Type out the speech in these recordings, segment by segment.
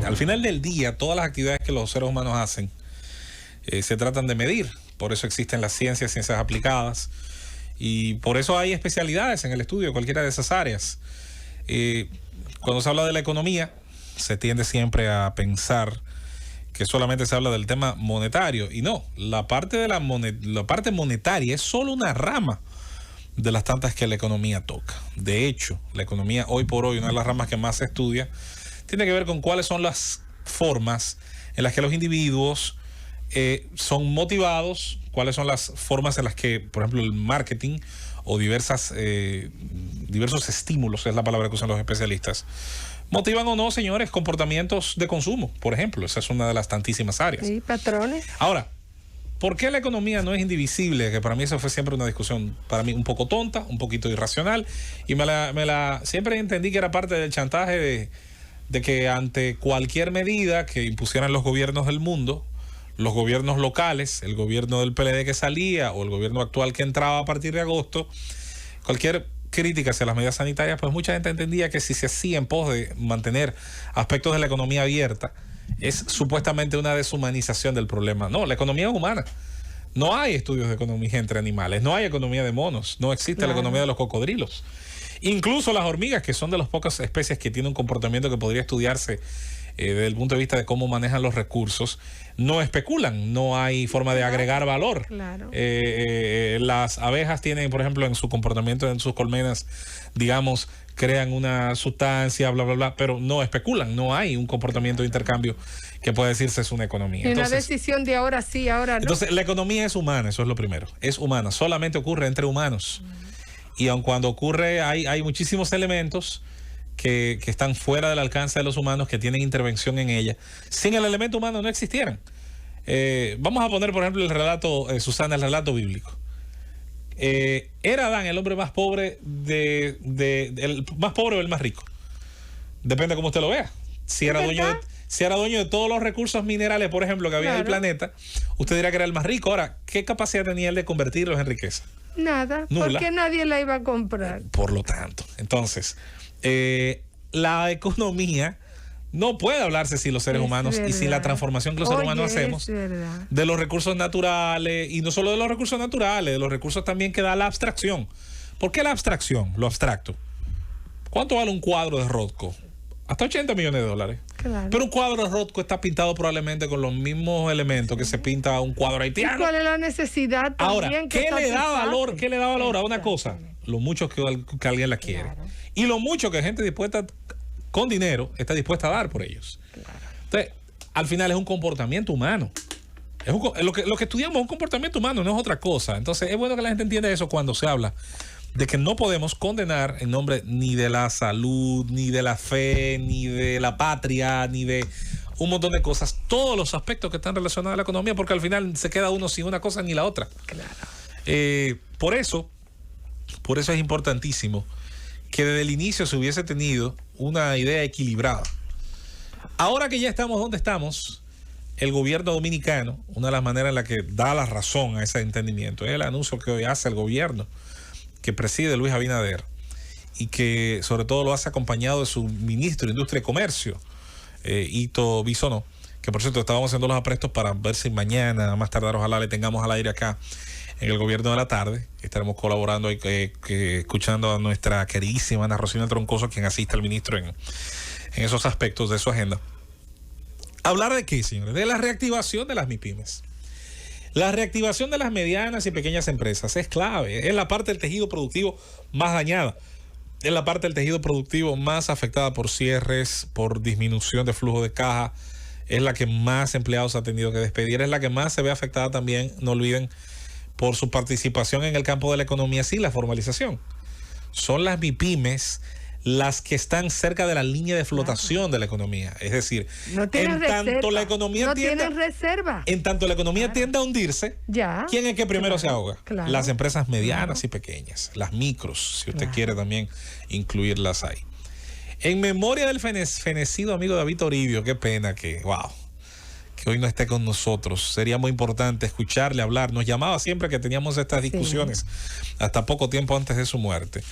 Al final del día, todas las actividades que los seres humanos hacen se tratan de medir. Por eso existen las ciencias aplicadas, y por eso hay especialidades en el estudio de cualquiera de esas áreas. Cuando se habla de la economía, se tiende siempre a pensar que solamente se habla del tema monetario, y no, la parte monetaria es solo una rama de las tantas que la economía toca. De hecho, la economía hoy por hoy, una de las ramas que más se estudia, tiene que ver con cuáles son las formas en las que los individuos son motivados, cuáles son las formas en las que, por ejemplo, el marketing o diversos estímulos, es la palabra que usan los especialistas, motivan o no, señores, comportamientos de consumo, por ejemplo. Esa es una de las tantísimas áreas. Sí, patrones. Ahora, ¿por qué la economía no es indivisible? Que para mí eso fue siempre una discusión, para mí un poco tonta, un poquito irracional, y siempre entendí que era parte del chantaje de que ante cualquier medida que impusieran los gobiernos del mundo, los gobiernos locales, el gobierno del PLD que salía o el gobierno actual que entraba a partir de agosto, cualquier crítica hacia las medidas sanitarias, pues mucha gente entendía que si se hacía en pos de mantener aspectos de la economía abierta, es supuestamente una deshumanización del problema. No, la economía es humana. No hay estudios de economía entre animales, no hay economía de monos, no existe la economía de los cocodrilos. Incluso las hormigas, que son de las pocas especies que tienen un comportamiento que podría estudiarse desde el punto de vista de cómo manejan los recursos, no especulan, no hay forma de agregar valor. Claro. Las abejas tienen, por ejemplo, en su comportamiento, en sus colmenas, digamos, crean una sustancia, bla, bla, bla, pero no especulan, no hay un comportamiento de intercambio que puede decirse es una economía. Entonces, una decisión de ahora sí, ahora no. Entonces, la economía es humana, eso es lo primero, es humana, solamente ocurre entre humanos. Y aun cuando ocurre, hay muchísimos elementos que están fuera del alcance de los humanos, que tienen intervención en ella. Sin el elemento humano no existieran. Vamos a poner, por ejemplo, el relato, Susana, el relato bíblico. ¿Era Adán el hombre más pobre el más pobre o el más rico? Depende de cómo usted lo vea. Si era dueño de todos los recursos minerales, por ejemplo, que había en el planeta, usted dirá que era el más rico. Ahora, ¿qué capacidad tenía él de convertirlos en riqueza? Nada, nula. porque nadie la iba a comprar. Por lo tanto, entonces, la economía no puede hablarse sin los seres humanos y sin la transformación que los seres humanos hacemos de los recursos naturales, y no solo de los recursos naturales, de los recursos también que da la abstracción. ¿Por qué la abstracción? Lo abstracto. ¿Cuánto vale un cuadro de Rothko? Hasta $80 millones. Claro. Pero un cuadro de Rothko está pintado probablemente con los mismos elementos que se pinta un cuadro haitiano. ¿Y cuál es la necesidad también? Ahora, ¿qué le da valor a una cosa? Lo mucho que alguien la quiere. Claro. Y lo mucho que gente dispuesta, con dinero, está dispuesta a dar por ellos. Claro. Entonces, al final es un comportamiento humano. Lo que estudiamos es un comportamiento humano, no es otra cosa. Entonces, es bueno que la gente entienda eso cuando se habla de que no podemos condenar en nombre ni de la salud, ni de la fe, ni de la patria, ni de un montón de cosas, todos los aspectos que están relacionados a la economía, porque al final se queda uno sin una cosa ni la otra. Claro. Por eso es importantísimo que desde el inicio se hubiese tenido una idea equilibrada. Ahora que ya estamos donde estamos, el gobierno dominicano, una de las maneras en la que da la razón a ese entendimiento es el anuncio que hoy hace el gobierno que preside Luis Abinader, y que sobre todo lo hace acompañado de su ministro de Industria y Comercio, Ito Bisonó, que por cierto estábamos haciendo los aprestos para ver si mañana, más tardar, ojalá le tengamos al aire acá en el gobierno de la tarde. Estaremos colaborando y escuchando a nuestra queridísima Ana Rosina Troncoso, quien asiste al ministro en esos aspectos de su agenda. ¿Hablar de qué, señores? De la reactivación de las MIPYMES. La reactivación de las medianas y pequeñas empresas es clave. Es la parte del tejido productivo más dañada. Es la parte del tejido productivo más afectada por cierres, por disminución de flujo de caja. Es la que más empleados ha tenido que despedir. Es la que más se ve afectada también, no olviden, por su participación en el campo de la economía sin la formalización. Son las MIPYMES las que están cerca de la línea de flotación de la economía. Es decir, no tienen tanto la economía tienen reserva. En tanto la economía tiende a hundirse, ¿quién es que primero se ahoga? Claro. Las empresas medianas y pequeñas, las micros, si usted quiere también incluirlas ahí. En memoria del fenecido amigo David Toribio, qué pena que hoy no esté con nosotros. Sería muy importante escucharle hablar. Nos llamaba siempre que teníamos estas discusiones, hasta poco tiempo antes de su muerte.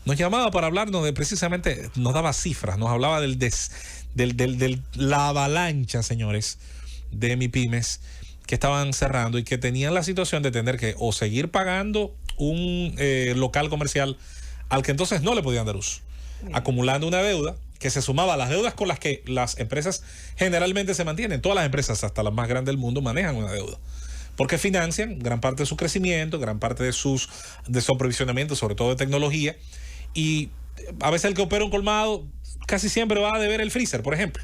nos llamaba para hablarnos de precisamente, nos daba cifras, nos hablaba la avalancha, señores, de MIPYMES que estaban cerrando y que tenían la situación de tener que o seguir pagando un local comercial al que entonces no le podían dar uso, acumulando una deuda que se sumaba a las deudas con las que las empresas generalmente se mantienen. Todas las empresas, hasta las más grandes del mundo, manejan una deuda, porque financian gran parte de su crecimiento, gran parte de su aprovisionamiento, sobre todo de tecnología, y a veces el que opera un colmado casi siempre va a deber el freezer, por ejemplo,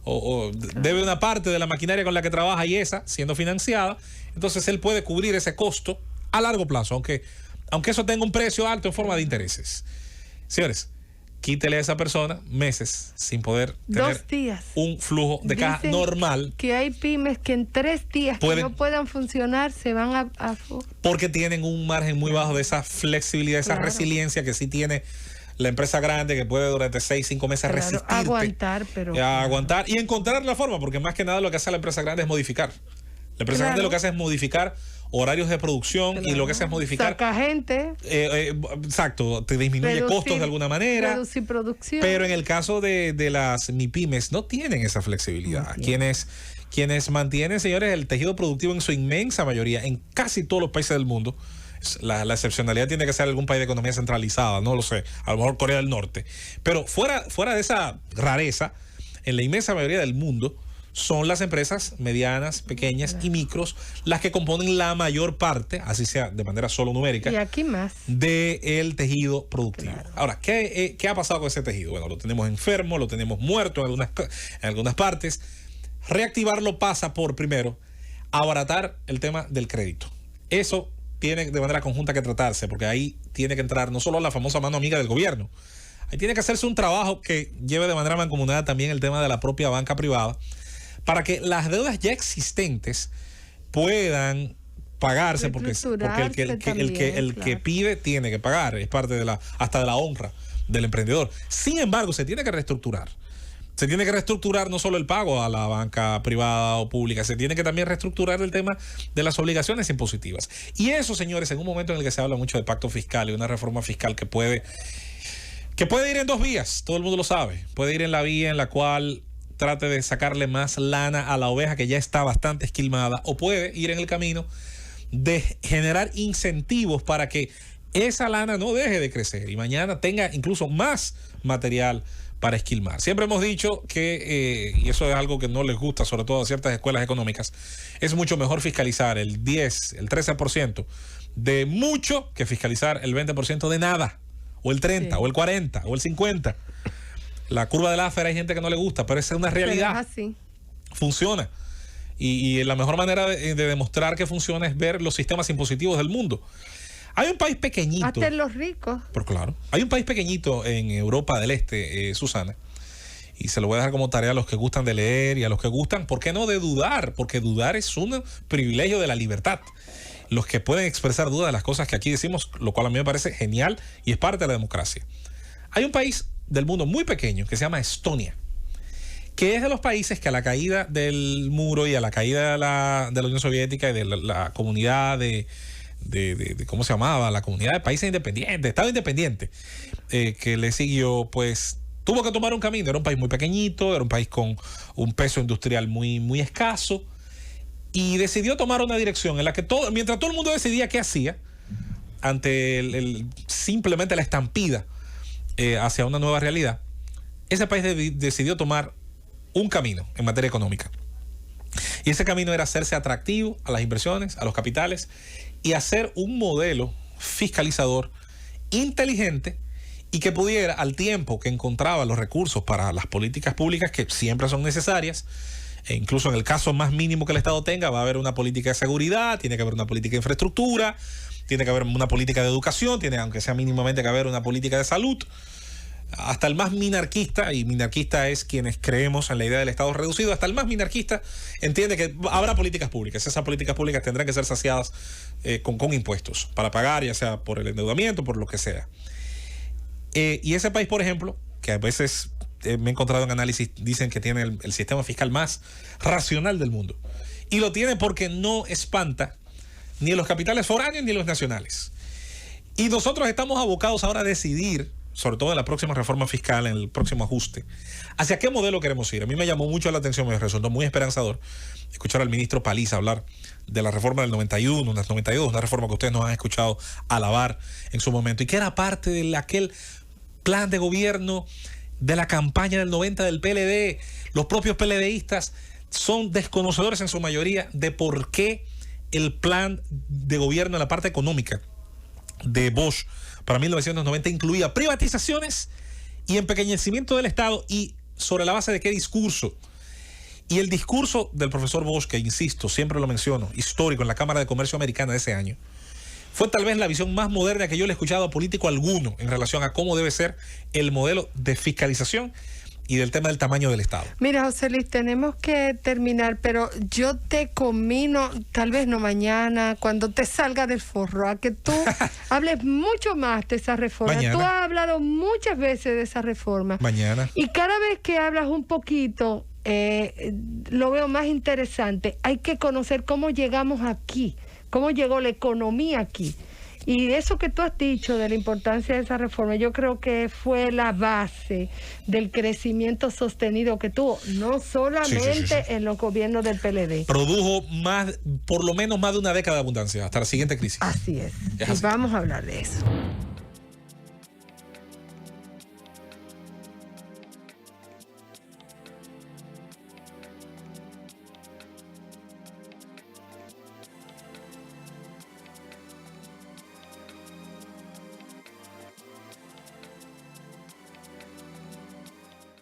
o debe una parte de la maquinaria con la que trabaja, y esa, siendo financiada, entonces él puede cubrir ese costo a largo plazo, aunque eso tenga un precio alto en forma de intereses. Señores, quítele a esa persona meses sin poder tener 2 días. Un flujo de caja normal. Que hay pymes que en 3 días que no puedan funcionar se van a porque tienen un margen muy bajo de esa flexibilidad, esa resiliencia que sí tiene la empresa grande, que puede durante 6-5 meses resistir. Aguantar, aguantar y encontrar la forma, porque más que nada lo que hace la empresa grande es modificar. La empresa grande lo que hace es modificar horarios de producción, y lo que hace es modificar. Saca gente. Exacto, te disminuye costos de alguna manera. Reducir producción. Pero en el caso de las MIPYMES no tienen esa flexibilidad. Quienes mantienen, señores, el tejido productivo en su inmensa mayoría, en casi todos los países del mundo. La excepcionalidad tiene que ser algún país de economía centralizada, no lo sé, a lo mejor Corea del Norte. Pero fuera de esa rareza, en la inmensa mayoría del mundo, son las empresas medianas, pequeñas y micros las que componen la mayor parte, así sea de manera solo numérica, y aquí más, del tejido productivo. Ahora, ¿qué ha pasado con ese tejido? Bueno, lo tenemos enfermo, lo tenemos muerto en algunas partes. Reactivarlo pasa por, primero, abaratar el tema del crédito. Eso tiene de manera conjunta que tratarse, porque ahí tiene que entrar no solo la famosa mano amiga del gobierno, ahí tiene que hacerse un trabajo que lleve de manera mancomunada también el tema de la propia banca privada, para que las deudas ya existentes puedan pagarse, porque el que pide tiene que pagar, es parte hasta de la honra del emprendedor. Sin embargo, se tiene que reestructurar. Se tiene que reestructurar no solo el pago a la banca privada o pública, se tiene que también reestructurar el tema de las obligaciones impositivas. Y eso, señores, en un momento en el que se habla mucho de pacto fiscal y una reforma fiscal que puede ir en 2 vías, todo el mundo lo sabe. Puede ir en la vía en la cual trate de sacarle más lana a la oveja que ya está bastante esquilmada, o puede ir en el camino de generar incentivos para que esa lana no deje de crecer y mañana tenga incluso más material para esquilmar. Siempre hemos dicho que, y eso es algo que no les gusta, sobre todo a ciertas escuelas económicas, es mucho mejor fiscalizar el 10, el 13% de mucho que fiscalizar el 20% de nada, o el 30, o el 40, o el 50. La curva de Laffer hay gente que no le gusta, pero esa es una realidad. Pero es así. Funciona. Y la mejor manera de demostrar que funciona es ver los sistemas impositivos del mundo. Hay un país pequeñito. Hasta en los ricos. Pero claro. Hay un país pequeñito en Europa del Este, Susana, y se lo voy a dejar como tarea a los que gustan de leer y a los que gustan, ¿por qué no de dudar? Porque dudar es un privilegio de la libertad. Los que pueden expresar dudas de las cosas que aquí decimos, lo cual a mí me parece genial y es parte de la democracia. Hay un país del mundo muy pequeño que se llama Estonia, que es de los países que a la caída del muro y a la caída de la Unión Soviética y de la comunidad de ¿cómo se llamaba? La comunidad de países independientes, Estado independiente, que le siguió, pues tuvo que tomar un camino. Era un país muy pequeñito, era un país con un peso industrial muy, muy escaso, y decidió tomar una dirección en la que mientras todo el mundo decidía qué hacía ante simplemente la estampida hacia una nueva realidad, ese país decidió tomar un camino en materia económica. Y ese camino era hacerse atractivo a las inversiones, a los capitales, y hacer un modelo fiscalizador inteligente y que pudiera, al tiempo que encontraba los recursos para las políticas públicas que siempre son necesarias, e incluso en el caso más mínimo que el Estado tenga, va a haber una política de seguridad, tiene que haber una política de infraestructura, tiene que haber una política de educación, tiene, aunque sea mínimamente, que haber una política de salud. Hasta el más minarquista, y minarquista es quienes creemos en la idea del Estado reducido, hasta el más minarquista entiende que habrá políticas públicas. Esas políticas públicas tendrán que ser saciadas con impuestos para pagar, ya sea por el endeudamiento, por lo que sea. Y ese país, por ejemplo, que a veces me he encontrado en análisis, dicen que tiene el sistema fiscal más racional del mundo. Y lo tiene porque no espanta ni los capitales foráneos ni los nacionales. Y nosotros estamos abocados ahora a decidir, sobre todo en la próxima reforma fiscal, en el próximo ajuste, hacia qué modelo queremos ir. A mí me llamó mucho la atención, me resultó muy esperanzador escuchar al ministro Paliza hablar de la reforma del 91, del 92, una reforma que ustedes nos han escuchado alabar en su momento, y que era parte de aquel plan de gobierno de la campaña del 90 del PLD. Los propios PLDistas son desconocedores en su mayoría de por qué el plan de gobierno en la parte económica de Bosch para 1990 incluía privatizaciones y empequeñecimiento del Estado, y sobre la base de qué discurso. Y el discurso del profesor Bosch, que insisto, siempre lo menciono, histórico en la Cámara de Comercio Americana de ese año, fue tal vez la visión más moderna que yo le he escuchado a político alguno en relación a cómo debe ser el modelo de fiscalización y del tema del tamaño del Estado. Mira, José Luis, tenemos que terminar, pero yo te conmino, tal vez no mañana, cuando te salga del forro, a que tú hables mucho más de esa reforma. Mañana. Tú has hablado muchas veces de esa reforma. Mañana. Y cada vez que hablas un poquito, lo veo más interesante. Hay que conocer cómo llegamos aquí, cómo llegó la economía aquí. Y eso que tú has dicho de la importancia de esa reforma, yo creo que fue la base del crecimiento sostenido que tuvo, no solamente en los gobiernos del PLD. Produjo por lo menos más de una década de abundancia, hasta la siguiente crisis. Así es. Es Y así. vamos a hablar de eso.